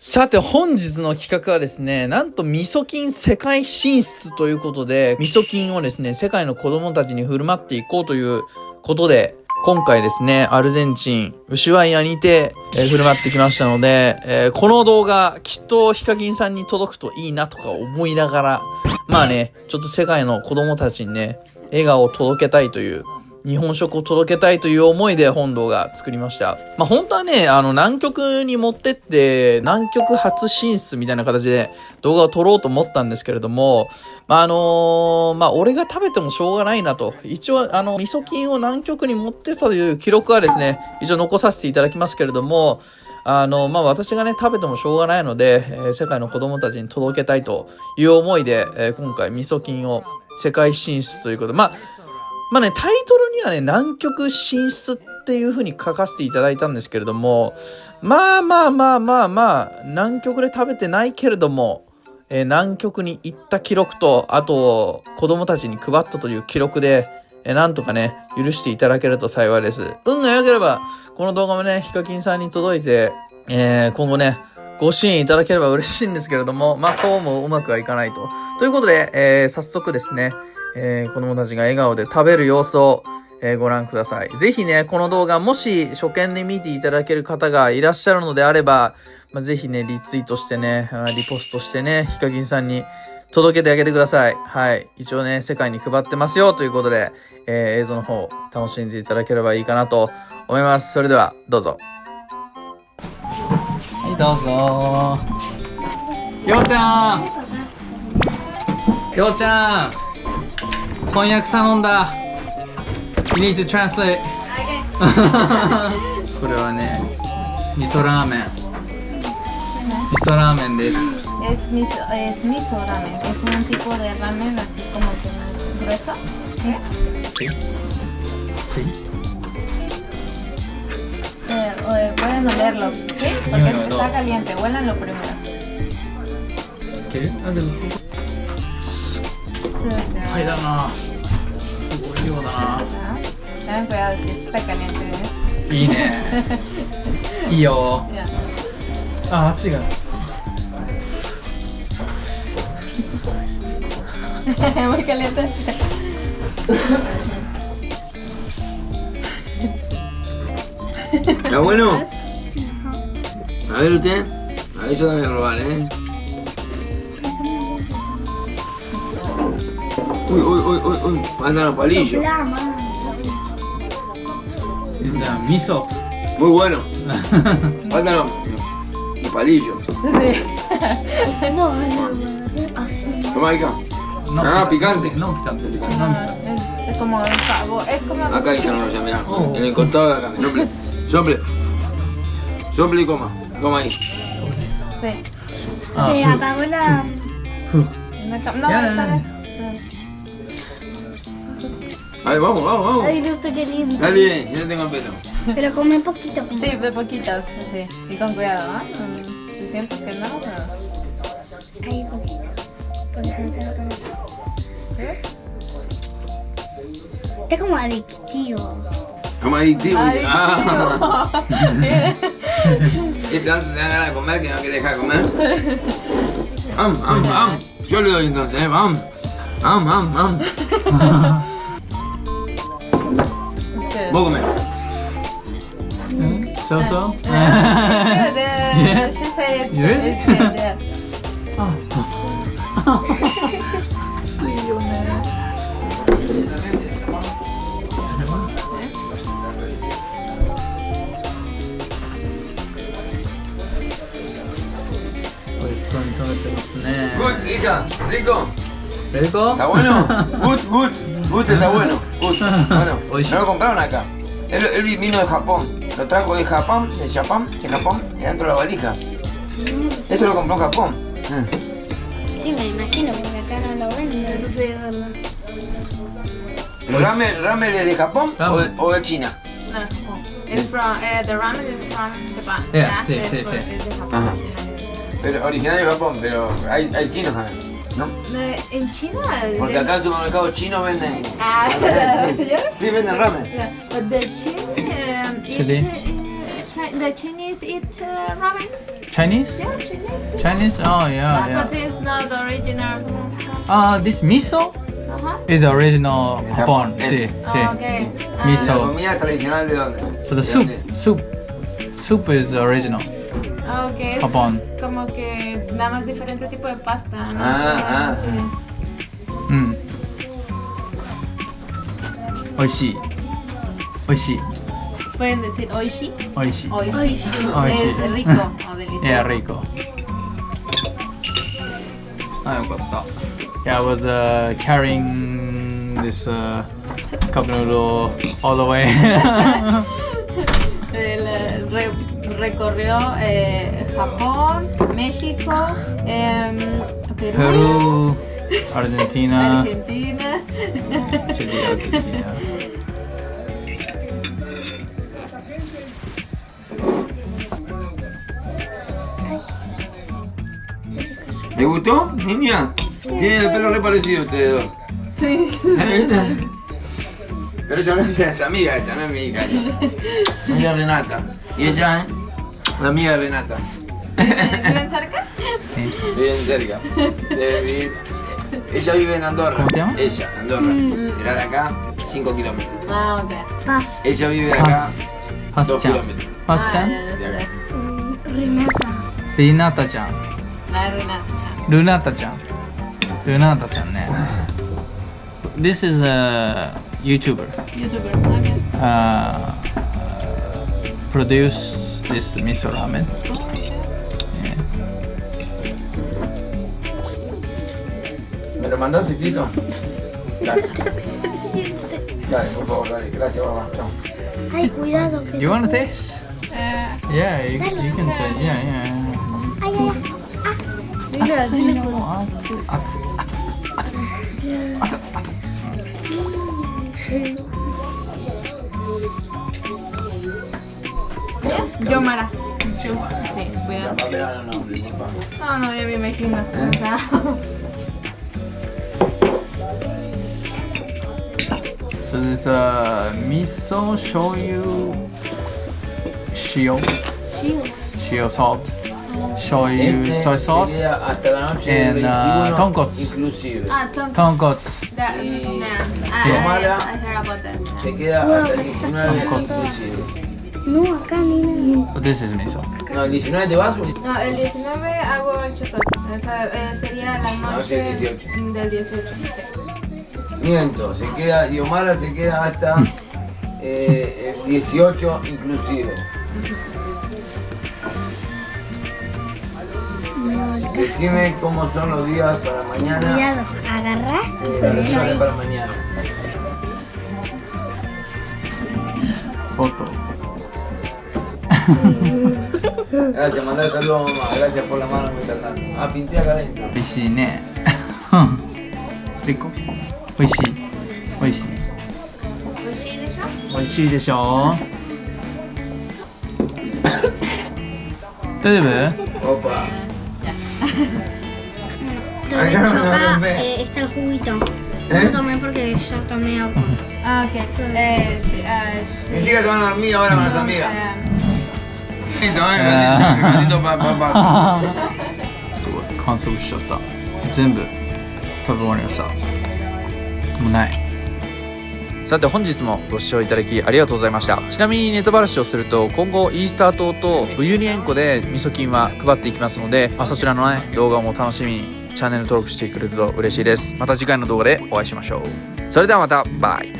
さて本日の企画はですね、なんと味噌菌世界進出ということで、味噌菌をですね、世界の子供たちに振る舞っていこうということで、今回ですね、アルゼンチン、ウシュアイアにて、振る舞ってきましたので、この動画、きっとヒカキンさんに届くといいなとか思いながら、まあね、ちょっと世界の子供たちにね、笑顔を届けたいという、日本食を届けたいという思いで本動画作りました。まあ、本当はね、南極に持ってって、南極初進出みたいな形で動画を撮ろうと思ったんですけれども、まあ、俺が食べてもしょうがないなと。一応、味噌菌を南極に持ってったという記録はですね、一応残させていただきますけれども、まあ、私がね、食べてもしょうがないので、世界の子供たちに届けたいという思いで、今回味噌菌を世界進出ということで、まあね、タイトルにはね、南極進出っていう風に書かせていただいたんですけれども、まあ、南極で食べてないけれども、南極に行った記録と、あと、子供たちに配ったという記録で、なんとかね、許していただけると幸いです。運が良ければ、この動画もね、ヒカキンさんに届いて、今後ね、ご支援いただければ嬉しいんですけれども、まあそうもうまくはいかないと。ということで、早速ですね、子供たちが笑顔で食べる様子を、ご覧ください。ぜひね、この動画、もし初見で見ていただける方がいらっしゃるのであれば、ぜひね、リツイートしてね、リポストしてね、ヒカキンさんに届けてあげてください。はい。一応ね、世界に配ってますよということで、映像の方、楽しんでいただければいいかなと思います。それでは、どうぞ。はい、どうぞ。りょうちゃんりょうちゃん翻訳頼んだ。You need to translate. これはね、味噌ラーメン。味噌ラーメンです。Es miso ramen, es un tipo de ramen así como que más grueso. ¿Sí? Sí. Pueden olerlo, ¿sí? Porque está caliente, huélanlo primero. ¿Quieres? Ay, da na. Es muy rico da na. Tengan cuidado, es que está caliente, ¿eh? いいね。いいよ。あ、熱いが。Muy caliente. ¿Está bueno? A ver usted. A ver, yo también robar, Uy. Mandan los palillos. Miso. Muy bueno. Faltan los palillos. Sí. Toma, hija. Picante. No, picante. Es como el pavo, es como... Acá, hija, no lo llame, mirá. En el costado de acá. Sople y coma. Coma ahí. Sí. Se apagó la... No, está bien. A ver, vamos. Ay, Dios, qué lindo. Dale, ya tengo el pelo. Pero come poquito. Sí, de poquitas, sí. Y con cuidado, ¿no? Si sientes que no, pero... Ahí poquito. Porque se me está acabando. Está como adictivo. Como adictivo. Adictivo. ¿Qué tanto te da ganas de comer que no quieres dejar de comer? Yo le doy entonces, Vam. It's good. Vos comés. So? It's good. Yeah. She say it's Really? it's good, yeah. 熱いよね。美味しそうに食べてますね。 Good, hija, rico. ¿Rico? ¿Está bueno? Good, está bueno. Good. Bueno, Oye. no lo compraron acá. Él vino de Japón. Lo trajo de Japón, y adentro de la valija. Eso lo compró en Japón. Sí, me imagino, porque acá no lo venden. No sé, ¿verdad? ¿El ramen es de Japón o de China? No, it's from, the ramen is from Japan. Yeah, sí, it's sí, from- sí. it's de Japón. Ajá. Pero originario de Japón, pero hay chinos también, ¿no? En China... Porque acá en el supermercado chino venden. Ah, yeah? Sí, venden ramen. Yeah, but the Chin, Chile. The Chinese eat ramen. Chinese? Yes, Chinese. Chinese? Oh yeah, But it's not the original. This miso Uh-huh. is original Japan. Yes. Sí, Oh, sí. okay. ¿La Miso. comida tradicional de dónde? So the ¿De soup, dónde? soup is original Okay. Es Japan. como que nada más diferente tipo de pasta. No Ah, sé, ah. Mm. Oishii. Oishii. Pueden decir oishi. Oishii. Oishi. Oishi. Es rico o delicioso. Yeah, rico. Ah, よかった。Yeah, I was carrying this cup noodle all the way. Recorrió Japón, México, Perú, Perú, Argentina, Argentina. Chile, Argentina. ¿Te gustó, niña? Tienen el pelo re parecido ustedes dos. Sí. Pero ella no es amiga, esa no es mi hija. Ella es Renata. Y ella es la amiga de Renata. ¿Viven cerca? Viven cerca. Ella vive en Andorra. ¿Cómo te llamas? Ella, Andorra. Será de acá 5 kilómetros. Ah, ok. Paz. Ella vive de acá 2 Pas-chan. kilómetros. Pas-chan? ya sé. Renata. Rinata-chan. La Renata. Lunata-chan. Lunata-chan ね。This is a YouTuber. YouTuber. Okay. Produce this miso ramen. Yeah. ¿Me lo mandás escrito? Dale. Dale, por favor, dale. Gracias, mamá. Chao. Ay, cuidado. Que... You want to taste? Yeah, you can taste. Yeah, yeah. Ay, ay, ay. Mira, tiene como- 熱い熱い熱い熱い熱い Yomara. Sí, cuidado. Papelera no, disculpa. No, no, ya me imagino. So this miso, shoyu, shio salt, shoyu soy Se sauce, queda hasta la noche del and 21 tonkotsu. inclusive. Ah, Tonkotsu. Yomara. I heard about that. Se queda hasta el 19 Tonkotsu. inclusive. No, acá ni So this is miso. No, el 19 te vas o No, el 19 hago el check-out. O sea, sería la noche el 18. del 18. Sí. miento, se queda, Yomara se queda hasta el 18 inclusive. Decime cómo son los días para mañana. Cuidado, agarrá. Los días para mañana. Foto. Gracias, mandar saludos a mamá. Gracias por la mano que me están dando. Ah, pinté acá adentro. 美味しいね。リコ。美味しい。美味しい。美味しいでしょ？美味しいでしょ。大丈夫？ Opa. Pero de hecho acá está el juguito. No tomé porque ya tomé agua. Ah, ok. Mis hijas se van a dormir ahora con las amigas. Listo, papá. すごい完食しちゃった。全部食べ終わりました。もうない。さて本日もご視聴いただきありがとうございました。ちなみにネタバラシをすると今後イースター島とウユニ塩湖で味噌菌は配っていきますので、そちらのね動画も楽しみにチャンネル登録してくれると嬉しいです。また次回の動画でお会いしましょう。それではまたバイ。